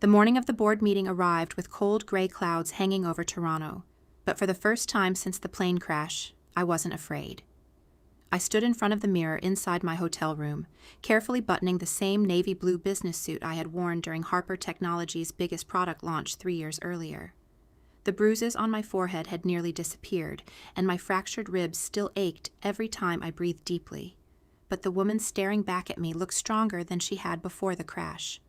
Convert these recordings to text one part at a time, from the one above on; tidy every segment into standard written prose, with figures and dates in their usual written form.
The morning of the board meeting arrived with cold gray clouds hanging over Toronto, but for the first time since the plane crash, I wasn't afraid. I stood in front of the mirror inside my hotel room, carefully buttoning the same navy blue business suit I had worn during Harper Technology's biggest product launch 3 years earlier. The bruises on my forehead had nearly disappeared, and my fractured ribs still ached every time I breathed deeply. But the woman staring back at me looked stronger than she had before the crash.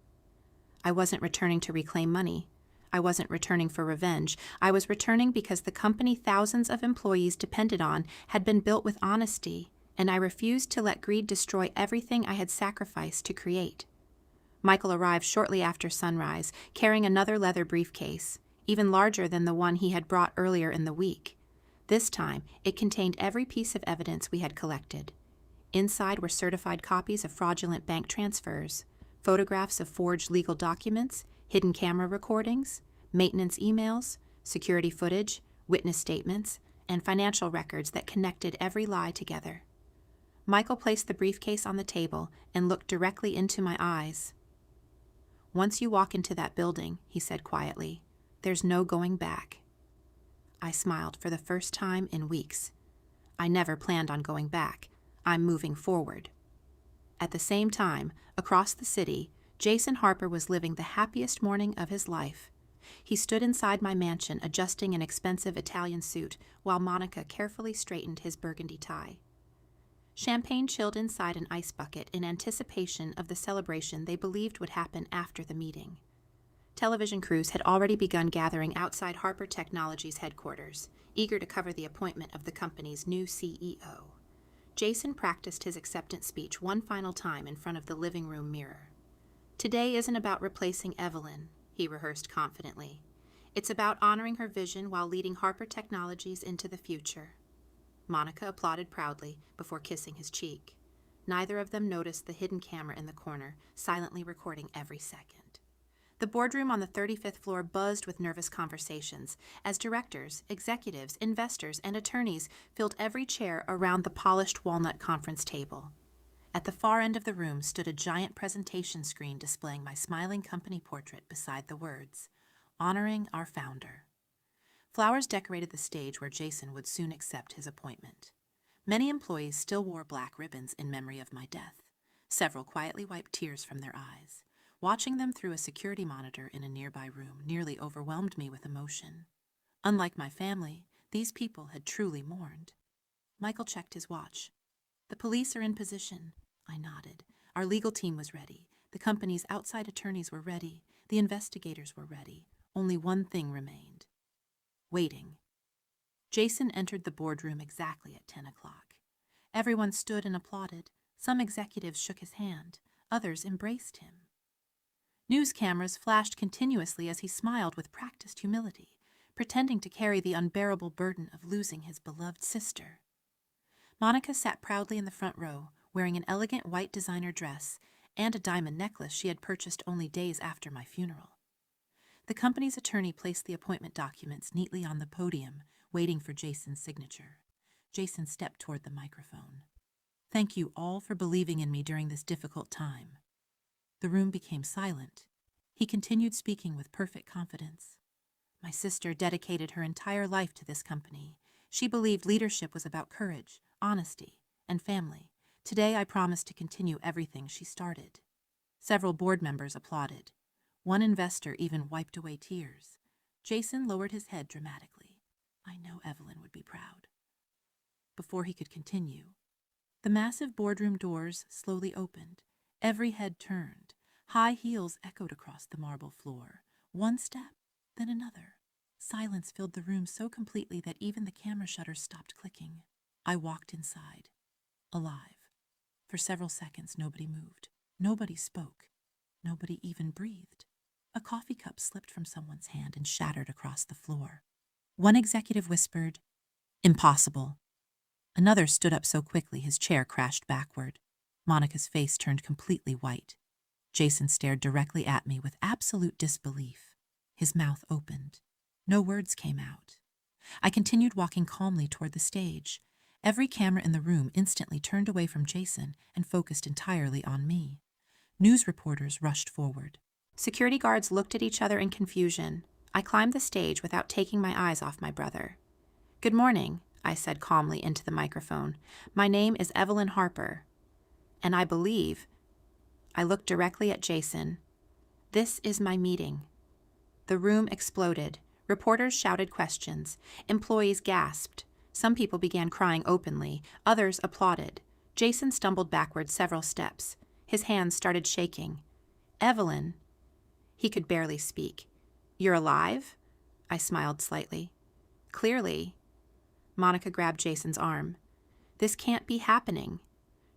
I wasn't returning to reclaim money. I wasn't returning for revenge. I was returning because the company thousands of employees depended on had been built with honesty, and I refused to let greed destroy everything I had sacrificed to create. Michael arrived shortly after sunrise, carrying another leather briefcase, even larger than the one he had brought earlier in the week. This time, it contained every piece of evidence we had collected. Inside were certified copies of fraudulent bank transfers, photographs of forged legal documents, hidden camera recordings, maintenance emails, security footage, witness statements, and financial records that connected every lie together. Michael placed the briefcase on the table and looked directly into my eyes. "Once you walk into that building," he said quietly, "there's no going back." I smiled for the first time in weeks. I never planned on going back. I'm moving forward. At the same time, across the city, Jason Harper was living the happiest morning of his life. He stood inside my mansion adjusting an expensive Italian suit while Monica carefully straightened his burgundy tie. Champagne chilled inside an ice bucket in anticipation of the celebration they believed would happen after the meeting. Television crews had already begun gathering outside Harper Technology's headquarters, eager to cover the appointment of the company's new CEO. Jason practiced his acceptance speech one final time in front of the living room mirror. "Today isn't about replacing Evelyn," he rehearsed confidently. "It's about honoring her vision while leading Harper Technologies into the future." Monica applauded proudly before kissing his cheek. Neither of them noticed the hidden camera in the corner, silently recording every second. The boardroom on the 35th floor buzzed with nervous conversations as directors, executives, investors, and attorneys filled every chair around the polished walnut conference table. At the far end of the room stood a giant presentation screen displaying my smiling company portrait beside the words, "Honoring our founder." Flowers decorated the stage where Jason would soon accept his appointment. Many employees still wore black ribbons in memory of my death. Several quietly wiped tears from their eyes. Watching them through a security monitor in a nearby room nearly overwhelmed me with emotion. Unlike my family, these people had truly mourned. Michael checked his watch. "The police are in position." I nodded. Our legal team was ready. The company's outside attorneys were ready. The investigators were ready. Only one thing remained. Waiting. Jason entered the boardroom exactly at 10 o'clock. Everyone stood and applauded. Some executives shook his hand. Others embraced him. News cameras flashed continuously as he smiled with practiced humility, pretending to carry the unbearable burden of losing his beloved sister. Monica sat proudly in the front row, wearing an elegant white designer dress and a diamond necklace she had purchased only days after my funeral. The company's attorney placed the appointment documents neatly on the podium, waiting for Jason's signature. Jason stepped toward the microphone. "Thank you all for believing in me during this difficult time." The room became silent. He continued speaking with perfect confidence. "My sister dedicated her entire life to this company. She believed leadership was about courage, honesty, and family. Today I promise to continue everything she started." Several board members applauded. One investor even wiped away tears. Jason lowered his head dramatically. "I know Evelyn would be proud." Before he could continue, the massive boardroom doors slowly opened. Every head turned. High heels echoed across the marble floor. One step, then another. Silence filled the room so completely that even the camera shutters stopped clicking. I walked inside, alive. For several seconds, nobody moved. Nobody spoke. Nobody even breathed. A coffee cup slipped from someone's hand and shattered across the floor. One executive whispered, "Impossible." Another stood up so quickly his chair crashed backward. Monica's face turned completely white. Jason stared directly at me with absolute disbelief. His mouth opened. No words came out. I continued walking calmly toward the stage. Every camera in the room instantly turned away from Jason and focused entirely on me. News reporters rushed forward. Security guards looked at each other in confusion. I climbed the stage without taking my eyes off my brother. "Good morning," I said calmly into the microphone. "My name is Evelyn Harper. And I believe—" I looked directly at Jason. "This is my meeting." The room exploded. Reporters shouted questions. Employees gasped. Some people began crying openly. Others applauded. Jason stumbled backward several steps. His hands started shaking. "Evelyn." He could barely speak. "You're alive?" I smiled slightly. "Clearly." Monica grabbed Jason's arm. "This can't be happening."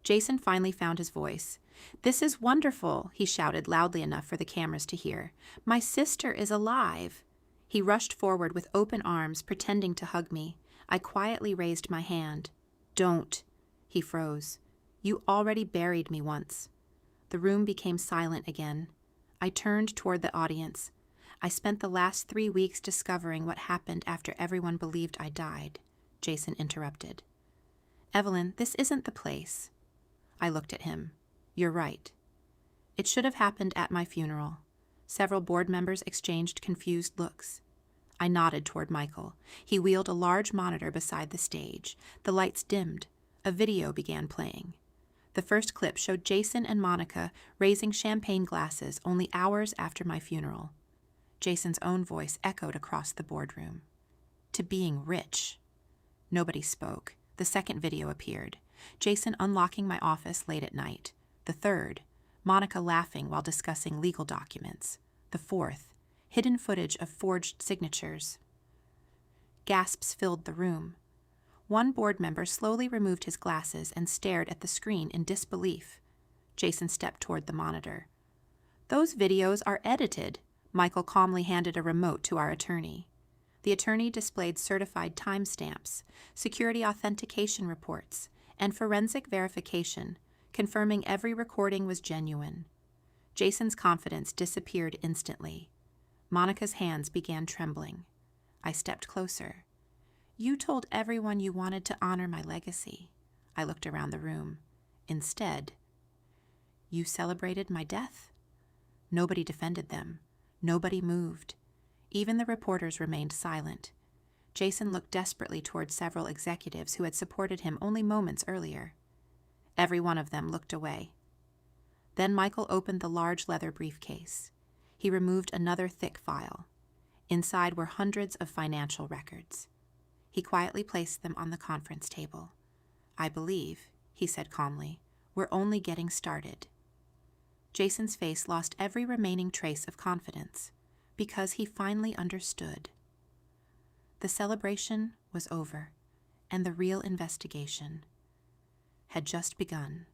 Jason finally found his voice. "This is wonderful," he shouted loudly enough for the cameras to hear. "My sister is alive." He rushed forward with open arms, pretending to hug me. I quietly raised my hand. "Don't." He froze. "You already buried me once." The room became silent again. I turned toward the audience. "I spent the last 3 weeks discovering what happened after everyone believed I died," Jason interrupted. "Evelyn, this isn't the place." I looked at him. "You're right." It should have happened at my funeral. Several board members exchanged confused looks. I nodded toward Michael. He wheeled a large monitor beside the stage. The lights dimmed. A video began playing. The first clip showed Jason and Monica raising champagne glasses only hours after my funeral. Jason's own voice echoed across the boardroom. "To being rich." Nobody spoke. The second video appeared. Jason unlocking my office late at night. The third, Monica laughing while discussing legal documents. The fourth, hidden footage of forged signatures. Gasps filled the room. One board member slowly removed his glasses and stared at the screen in disbelief. Jason stepped toward the monitor. "Those videos are edited." Michael calmly handed a remote to our attorney. The attorney displayed certified timestamps, security authentication reports, and forensic verification, confirming every recording was genuine. Jason's confidence disappeared instantly. Monica's hands began trembling. I stepped closer. "You told everyone you wanted to honor my legacy." I looked around the room. "Instead, you celebrated my death." Nobody defended them. Nobody moved. Even the reporters remained silent. Jason looked desperately toward several executives who had supported him only moments earlier. Every one of them looked away. Then Michael opened the large leather briefcase. He removed another thick file. Inside were hundreds of financial records. He quietly placed them on the conference table. "I believe," he said calmly, "we're only getting started." Jason's face lost every remaining trace of confidence, because he finally understood. The celebration was over, and the real investigation had just begun.